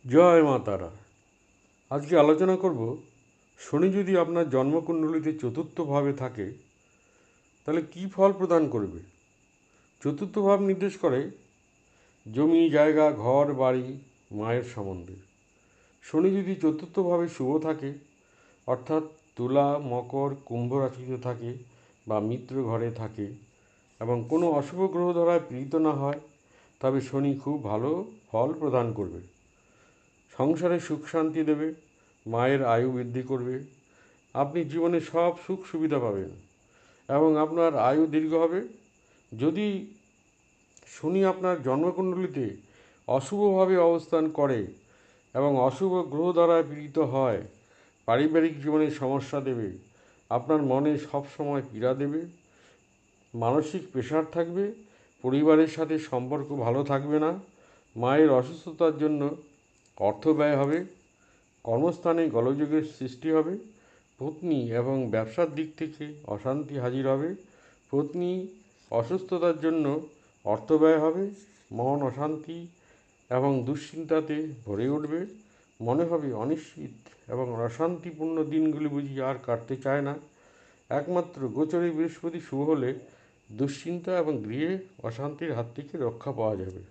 জয় মা তারা। আজকে আলোচনা করব, শনি যদি আপনার জন্মকুণ্ডলিতে চতুর্থ ভাবে থাকে তাহলে কী ফল প্রদান করবে। চতুর্থ ভাব নির্দেশ করে জমি, জায়গা, ঘর, বাড়ি, মায়ের সম্বন্ধে। শনি যদি চতুর্থভাবে শুভ থাকে, অর্থাৎ তুলা, মকর, কুম্ভ রাশিতে থাকে বা মিত্র ঘরে থাকে এবং কোনো অশুভ গ্রহ দ্বারা পীড়িত না হয়, তবে শনি খুব ভালো ফল প্রদান করবে। সংসারে সুখ শান্তি দেবে, মায়ের আয়ু বৃদ্ধি করবে, আপনি জীবনে সব সুখ সুবিধা পাবেন এবং আপনার আয়ু দীর্ঘ হবে। যদি শনি আপনার জন্মকুণ্ডলিতে অশুভভাবে অবস্থান করে এবং অশুভ গ্রহ দ্বারা পীড়িত হয়, পারিবারিক জীবনে সমস্যা দেবে, আপনার মনে সব সময় পীড়া দেবে, মানসিক প্রেশার থাকবে, পরিবারের সাথে সম্পর্ক ভালো থাকবে না, মায়ের অসুস্থতার জন্য অর্থ ব্যয় হবে, কর্মস্থানে গোলযোগের সৃষ্টি হবে, পত্নী এবং ব্যবসার দিক থেকে অশান্তি হাজির হবে, পত্নী অসুস্থতার জন্য অর্থ ব্যয় হবে, মন অশান্তি এবং দুশ্চিন্তাতে ভরে উঠবে, মনে হবে অনিশ্চিত এবং অশান্তিপূর্ণ দিনগুলি বুঝি আর কাটতে চায় না। একমাত্র গোচরে বৃহস্পতি শুভ হলে দুশ্চিন্তা এবং গৃহে অশান্তির হাত থেকে রক্ষা পাওয়া যাবে।